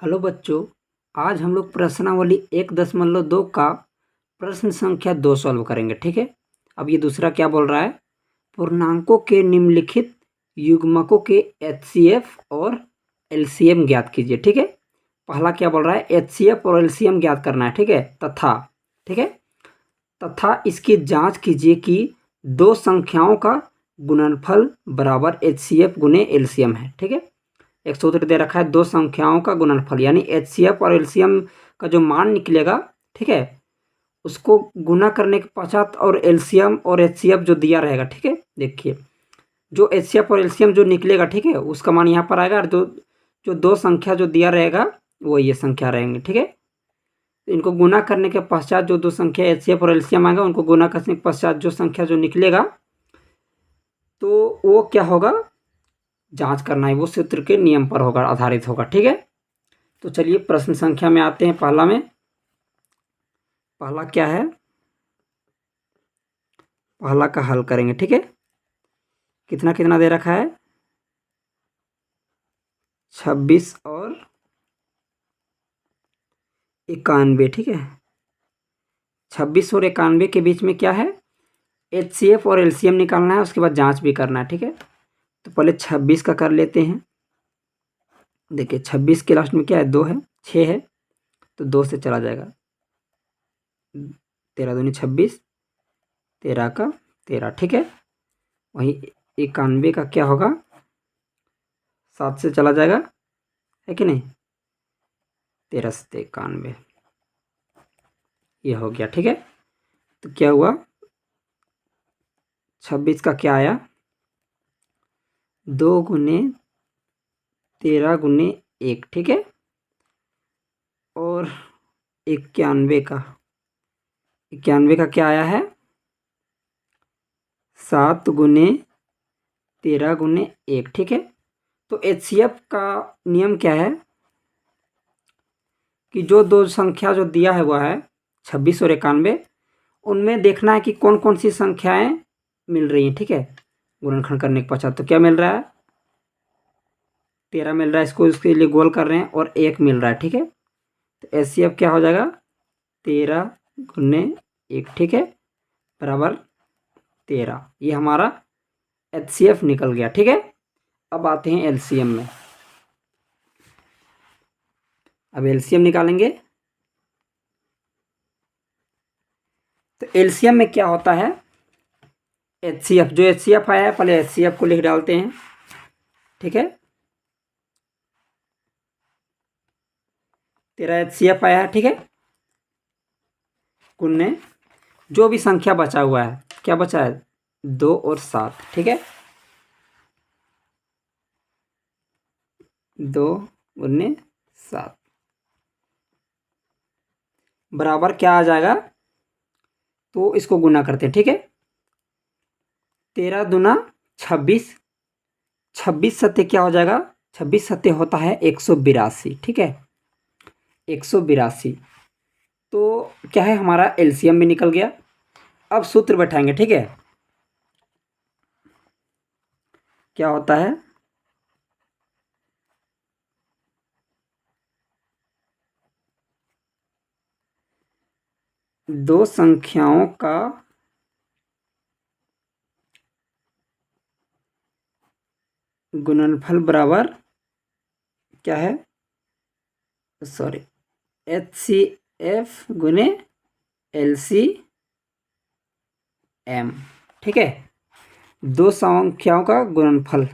Hello बच्चों, आज हम लोग प्रश्नावली 1.2 का प्रश्न संख्या 2 सॉल्व करेंगे। ठीक है। अब ये दूसरा क्या बोल रहा है, पूर्णांकों के निम्नलिखित युग्मकों के एचसीएफ और एलसीएम ज्ञात कीजिए। ठीक है। पहला क्या बोल रहा है, एचसीएफ और एलसीएम ज्ञात करना है। ठीक है। ठीक है, तथा इसकी जांच कीजिए कि दो संख्याओं का गुणनफल बराबर एचसीएफ गुने एलसीएम है। ठीक है। एक सूत्र दे रखा है, दो संख्याओं का गुणनफल यानी एचसीएफ और एलसीएम का जो मान निकलेगा, ठीक है, उसको गुना करने के पश्चात और एलसीएम और एचसीएफ जो दिया रहेगा। ठीक है, देखिए जो एचसीएफ और एलसीएम जो निकलेगा, ठीक है, उसका मान यहाँ पर आएगा और जो जो दो संख्या जो दिया रहेगा वो ये संख्या रहेंगे। ठीक है, इनको गुना करने के पश्चात जो दो संख्या एचसीएफ और एलसीएम आएगा उनको गुना करने के पश्चात जो संख्या जो निकलेगा तो वो क्या होगा, जांच करना है, वो सूत्र के नियम पर होगा, आधारित होगा। ठीक है। तो चलिए प्रश्न संख्या में आते हैं। पहला क्या है, पहला का हल करेंगे। ठीक है, कितना कितना दे रखा है, 26 और 91। ठीक है, 26 और 91 के बीच में क्या है, एचसीएफ और एलसीएम निकालना है, उसके बाद जांच भी करना है। ठीक है, तो पहले 26 का कर लेते हैं। देखिए 26 के लास्ट में क्या है, 2 है, 6 है, तो 2 से चला जाएगा, 13 दूनी 26, 13 का 13। ठीक है, वहीं 91 का क्या होगा, 7 से चला जाएगा, है कि नहीं, 13 से 91, ये हो गया। ठीक है, तो क्या हुआ, 26 का क्या आया, 2 गुने 13 गुने 1। ठीक है, और 91 का क्या आया है, 7 गुने 13 गुने 1। ठीक है, तो एचसीएफ का नियम क्या है कि जो दो संख्या जो दिया है वह है 26 और 91, उनमें देखना है कि कौन कौन सी संख्याएं मिल रही हैं। ठीक है, गुणनखंड करने के पश्चात तो क्या मिल रहा है, 13 मिल रहा है, इसको इसके लिए गोल कर रहे हैं, और 1 मिल रहा है। ठीक है, तो एचसीएफ क्या हो जाएगा, 13 गुने 1। ठीक है, बराबर 13, ये हमारा एचसीएफ निकल गया। ठीक है, अब आते हैं एलसीएम में। अब एलसीएम निकालेंगे, तो एलसीएम में क्या होता है, एचसीएफ, जो एचसीएफ आया है पहले एचसीएफ को लिख डालते हैं। ठीक है, 13 एचसीएफ आया है। ठीक है, गुने जो भी संख्या बचा हुआ है, क्या बचा है, 2 और 7। ठीक है, 2 गुने 7 बराबर क्या आ जाएगा, तो इसको गुना करते हैं। ठीक है, 13 दूना 26, 26 सत्य क्या हो जाएगा, 26 सत्य होता है 182। ठीक है, 182, तो क्या है, हमारा एलसीएम भी निकल गया। अब सूत्र बैठाएंगे। ठीक है, क्या होता है, दो संख्याओं का गुणनफल बराबर क्या है, सॉरी, एचसीएफ गुने एलसीएम। ठीक है, दो संख्याओं का गुणनफल,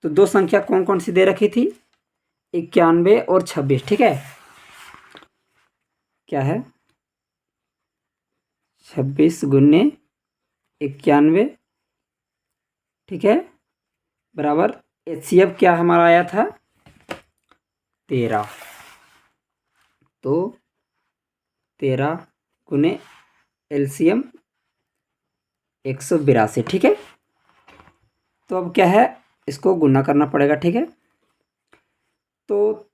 तो दो संख्या कौन कौन सी दे रखी थी, 91 और 26। ठीक है, क्या है, 26 गुने 91। ठीक है, बराबर एचसीएफ क्या हमारा आया था, 13, तो 13 गुने एलसीएम 182। ठीक है, तो अब क्या है, इसको गुना करना पड़ेगा। ठीक है, तो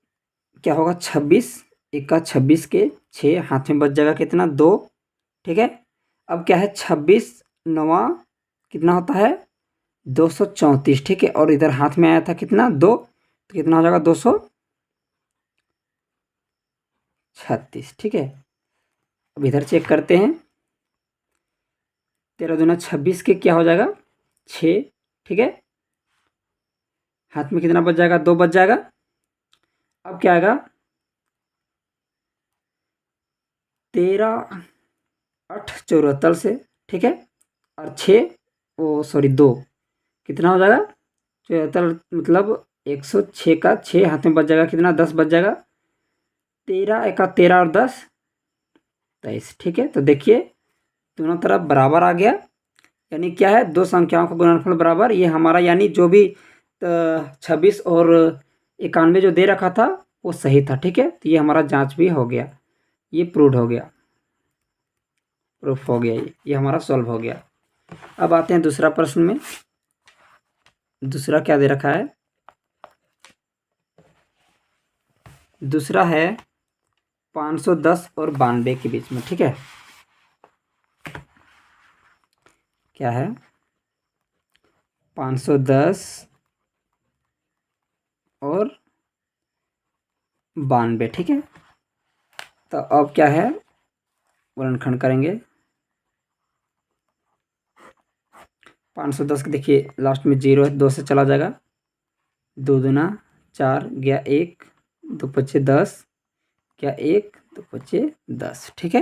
क्या होगा, 26 1 26 के 6 हाथ में बच जाएगा कितना, 2। ठीक है, अब क्या है, 26 9 कितना होता है, 234। ठीक है, और इधर हाथ में आया था कितना, 2, तो कितना हो जाएगा, 36, ठीक है। अब इधर चेक करते हैं, 13 दूना 26 के क्या हो जाएगा 6, ठीक है। हाथ में कितना बच जाएगा 2 बच जाएगा। अब क्या आएगा 13 8 74 से, ठीक है। और 6 ओ सॉरी 2 कितना हो जाएगा 74, मतलब 106 का 6 हाथ में बच जाएगा, कितना 10 बच जाएगा। 13 एका 13 और 10 23, ठीक है। तो देखिए दोनों तरफ बराबर आ गया, यानी क्या है दो संख्याओं का गुणनफल बराबर। ये हमारा यानी जो भी 26 और 91 जो दे रखा था वो सही था, ठीक है। तो ये हमारा जांच भी हो गया, ये प्रूव हो गया, प्रूफ हो गया, ये हमारा सॉल्व हो गया। अब आते हैं दूसरा प्रश्न में। दूसरा क्या दे रखा है, दूसरा है 510 और 92 के बीच में, ठीक है। क्या है 510 और 92, ठीक है। तो अब क्या है गुणनखंड करेंगे। 510 के देखिए लास्ट में 0 है, 2 से चला जाएगा, 2 दूना 4 गया 1, 2 पच्चे 10 क्या 1, 2 पच्चे 10, ठीक है।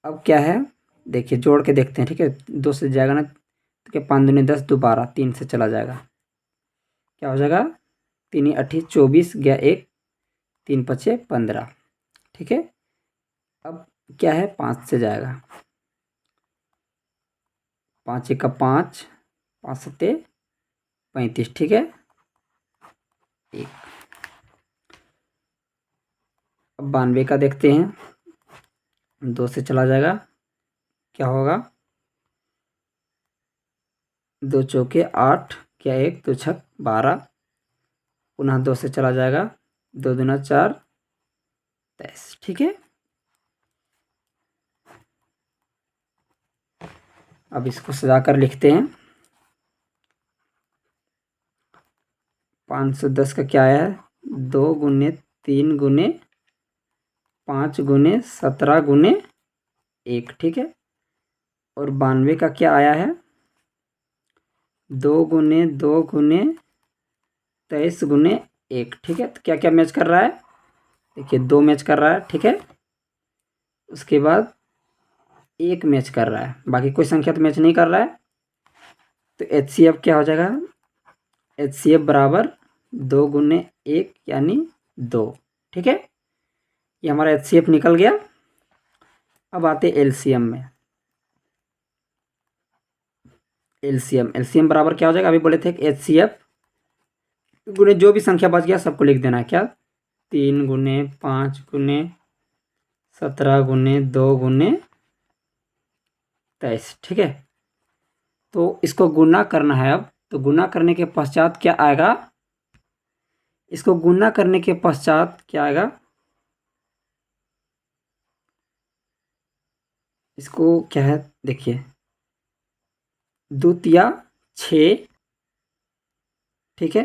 अब क्या है देखिए जोड़ के देखते हैं, ठीक है। 2 से जाएगा ना तो क्या 5 दूनी 10, 2 12, 3 से चला जाएगा, क्या हो जाएगा 3 8 24 गया 1, 3 पच्चे 15, ठीक है। अब क्या है 5 से जाएगा, 5 1 का 5, 5 7 35, ठीक है। 1 अब 92 का देखते हैं, 2 से चला जाएगा, क्या होगा 2 चौके 8 क्या 1, 2 छक 12, पुनः 2 से चला जाएगा, 2 दूना 4 23, ठीक है। अब इसको सजाकर लिखते हैं। 510 का क्या आया है 2 गुने 3 गुने 5 गुने 17 गुने 1, ठीक है। और 92 का क्या आया है 2 गुने 2 गुने 23 गुने 1, ठीक है। तो क्या क्या मैच कर रहा है देखिए 2 मैच कर रहा है, ठीक है। उसके बाद 1 मैच कर रहा है, बाकी कोई संख्या तो मैच नहीं कर रहा है। तो HCF क्या हो जाएगा HCF बराबर 2 गुने 1 यानी 2, ठीक है। ये हमारा HCF निकल गया। अब आते LCM में। LCM बराबर क्या हो जाएगा, अभी बोले थे कि HCF गुने जो भी संख्या बच गया सबको लिख देना है, क्या 3 गुने 5 गुने 17 गुने 2 गुने 23, ठीक है। तो इसको गुना करना है अब, तो गुना करने के पश्चात क्या आएगा, इसको गुना करने के पश्चात क्या आएगा, इसको क्या है देखिए द्वितीया 6, ठीक है।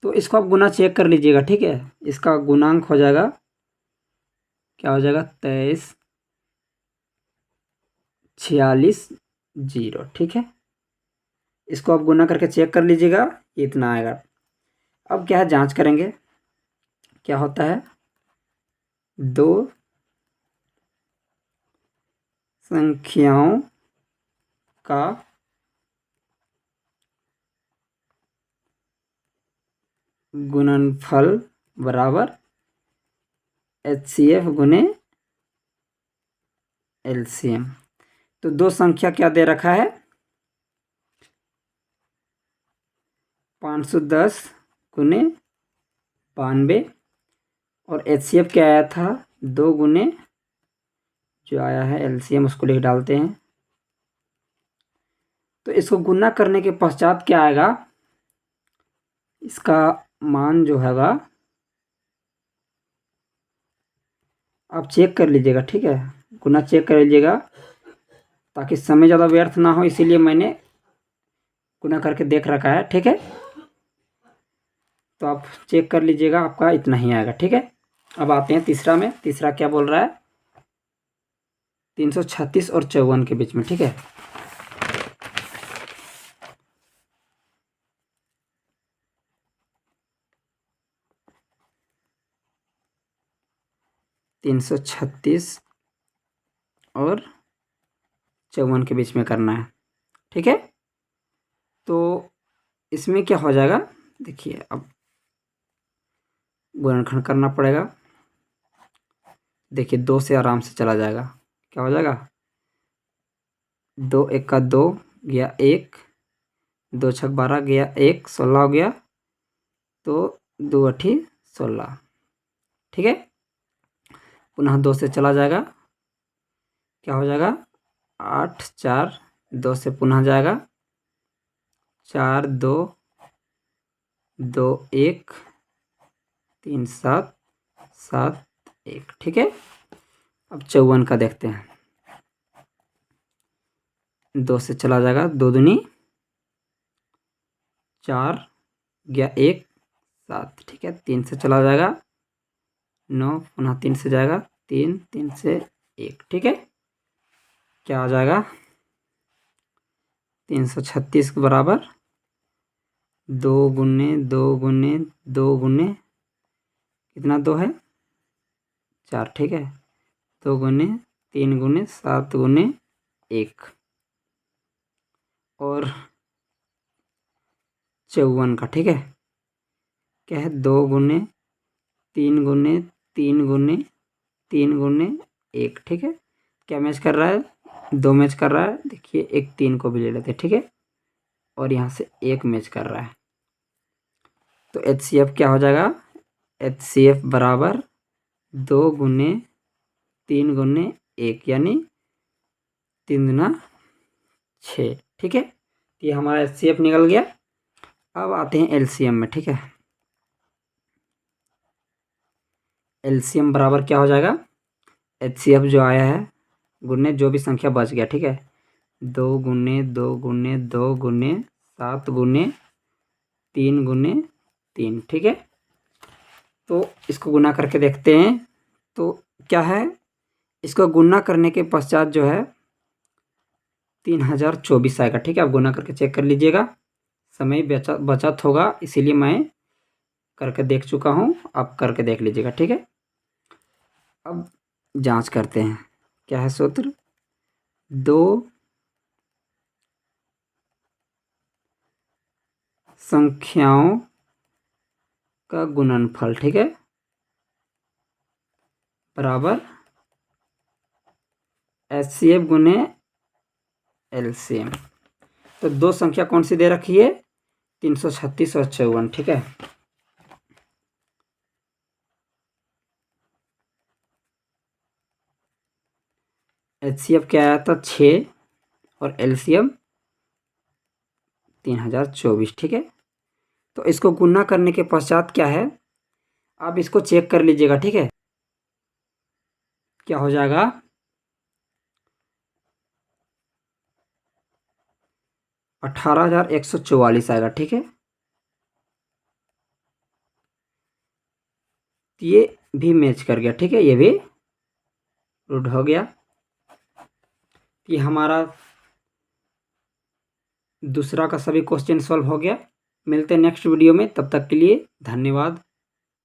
तो इसको आप गुना चेक कर लीजिएगा, ठीक है। इसका गुणांक हो जाएगा, क्या हो जाएगा 23 46 0, ठीक है। इसको आप गुना करके चेक कर लीजिएगा, इतना आएगा। अब क्या है जांच करेंगे, क्या होता है 2 संख्याओं का गुणनफल बराबर HCF गुने LCM। तो दो संख्या क्या दे रखा है 510 गुने 92, और HCF क्या आया था 2 गुने जो आया है LCM उसको लिख डालते हैं। तो इसको गुना करने के पश्चात क्या आएगा, इसका मान जो हैगा आप चेक कर लीजिएगा, ठीक है। गुना चेक कर लीजिएगा ताकि समय ज़्यादा व्यर्थ ना हो, इसीलिए मैंने गुना करके देख रखा है, ठीक है। तो आप चेक कर लीजिएगा, आपका इतना ही आएगा, ठीक है। अब आते हैं तीसरा में। तीसरा क्या बोल रहा है, 336 और 54 के बीच में, ठीक है। तीन सौ छत्तीस और 54 के बीच में करना है, ठीक है। तो इसमें क्या हो जाएगा, देखिए अब गुणनखंड करना पड़ेगा। देखिए 2 से आराम से चला जाएगा, क्या हो जाएगा, 2 एक का 2 गया 1, 2 छक 12 गया 1, 16 हो गया। तो 2 अठी 16, ठीक है। पुनः 2 से चला जाएगा, क्या हो जाएगा, 8 4, 2 से पुनः जाएगा, 4 2 2 1 3 7 7 1, ठीक है। अब 54 का देखते हैं। 2 से चला जाएगा, 2 दूनी 4 गया 1 7, ठीक है। 3 से चला जाएगा 9, पुनः 3 से जाएगा 3, 3 से 1, ठीक है। क्या आ जाएगा, 336 के बराबर 2 गुने 2 गुने 2 गुने कितना 2 है 4, ठीक है। 2 गुने 3 गुने 7 गुने 1 और 54 का, ठीक है। क्या है, 2 गुने 3 गुने 3 गुने 3 गुने 1, ठीक है। क्या मैच कर रहा है, 2 मैच कर रहा है। देखिए एक 3 को भी ले लेते हैं, ठीक है। और यहाँ से 1 मैच कर रहा है। तो HCF क्या हो जाएगा, HCF बराबर 2 गुने 3 गुने 1 यानी 3 गुना 6, ठीक है। ये हमारा HCF निकल गया। अब आते हैं LCM में, ठीक है। LCM बराबर क्या हो जाएगा, HCF जो आया है गुने जो भी संख्या बच गया, ठीक है। 2 गुने 2 गुने 2 गुने 7 गुने 3 गुने 3, ठीक है। तो इसको गुना करके देखते हैं। तो क्या है, इसको गुना करने के पश्चात जो है 3024 आएगा, ठीक है। आप गुना करके चेक कर लीजिएगा, समय बचत होगा, इसीलिए मैं करके देख चुका हूँ, आप करके देख लीजिएगा, ठीक है। अब जांच करते हैं, क्या है सूत्र, 2 संख्याओं का गुणनफल, ठीक है, बराबर HCF गुने LCM। तो 2 संख्या कौन सी दे रखी है, 336 और 54, ठीक है। HCF क्या आया था 6 और LCM 3024, ठीक है। तो इसको गुना करने के पश्चात क्या है, आप इसको चेक कर लीजिएगा, ठीक है। क्या हो जाएगा, 18,144 आएगा, ठीक है। ये भी मैच कर गया, ठीक है, ये भी रूट हो गया। ये हमारा दूसरा का सभी क्वेश्चन सॉल्व हो गया। मिलते हैं नेक्स्ट वीडियो में, तब तक के लिए धन्यवाद।